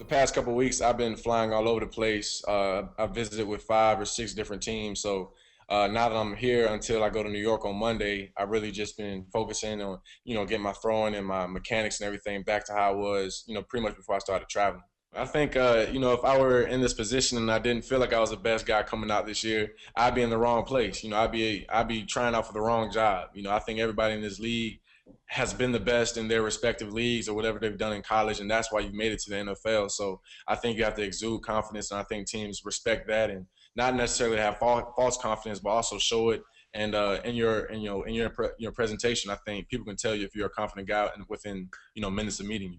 The past couple of weeks, I've been flying all over the place. I visited with 5 or 6 different teams. So now that I'm here until I go to New York on Monday, I've really just been focusing on, getting my throwing and my mechanics and everything back to how I was, pretty much before I started traveling. I think, if I were in this position and I didn't feel like I was the best guy coming out this year, I'd be in the wrong place. I'd be trying out for the wrong job. I think everybody in this league has been the best in their respective leagues or whatever they've done in college, and that's why you made it to the NFL. So I think you have to exude confidence, and I think teams respect that, and not necessarily have false confidence, but also show it. And in your presentation, I think people can tell you if you're a confident guy within minutes of meeting you.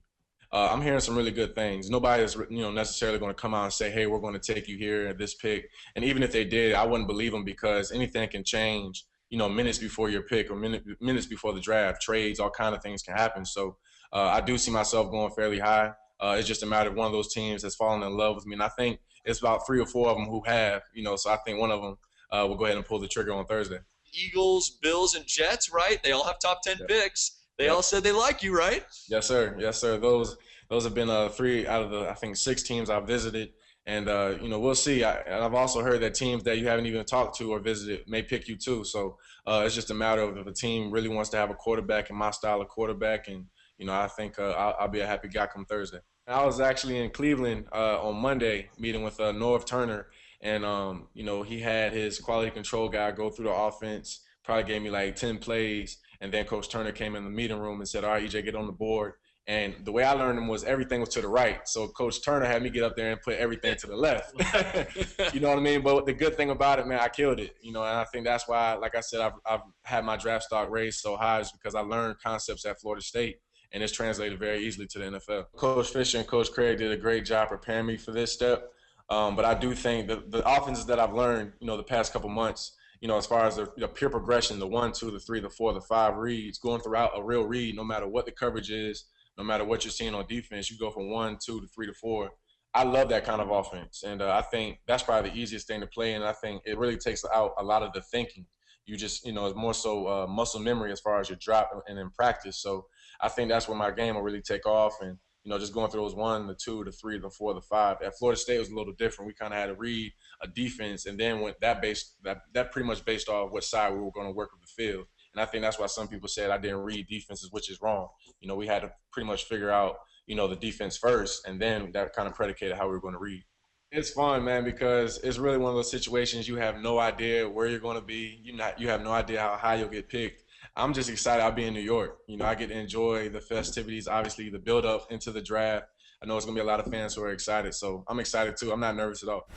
I'm hearing some really good things. Nobody is necessarily going to come out and say, hey, we're going to take you here at this pick. And even if they did, I wouldn't believe them because anything can change minutes before your pick or minutes before the draft. Trades, all kind of things can happen. So I do see myself going fairly high. It's just a matter of one of those teams that's fallen in love with me. And I think it's about 3 or 4 of them who have, so I think one of them will go ahead and pull the trigger on Thursday. Eagles, Bills, and Jets, right? They all have top 10 picks. They all said they like you, right? Yes, sir. Yes, sir. Those have been 3 out of the, I think, 6 teams I've visited. And, we'll see. I've also heard that teams that you haven't even talked to or visited may pick you too. So it's just a matter of if a team really wants to have a quarterback and my style of quarterback. And, I think I'll be a happy guy come Thursday. I was actually in Cleveland on Monday meeting with Norv Turner. And, he had his quality control guy go through the offense, probably gave me like 10 plays. And then Coach Turner came in the meeting room and said, all right, EJ, get on the board. And the way I learned them was everything was to the right. So Coach Turner had me get up there and put everything to the left. You know what I mean? But the good thing about it, man, I killed it. And I think that's why, like I said, I've had my draft stock raised so high is because I learned concepts at Florida State. And it's translated very easily to the NFL. Coach Fisher and Coach Craig did a great job preparing me for this step. But I do think the offenses that I've learned, the past couple months, as far as the pure progression, the 1, 2, the 3, the 4, the 5 reads, going throughout a real read, no matter what the coverage is, no matter what you're seeing on defense, you go from 1, 2 to 3 to 4. I love that kind of offense. And I think that's probably the easiest thing to play. And I think it really takes out a lot of the thinking. You just, it's more so muscle memory as far as your drop and in practice. So I think that's where my game will really take off. And, just going through those 1, the 2, the 3, the 4, the 5. At Florida State, it was a little different. We kind of had to read a defense, and then went that pretty much based off what side we were going to work with the field. And I think that's why some people said I didn't read defenses, which is wrong. We had to pretty much figure out, the defense first, and then that kind of predicated how we were going to read. It's fun, man, because it's really one of those situations you have no idea where you're going to be. You have no idea how high you'll get picked. I'm just excited I'll be in New York. I get to enjoy the festivities, obviously the build up into the draft. I know it's going to be a lot of fans who are excited, so I'm excited too. I'm not nervous at all.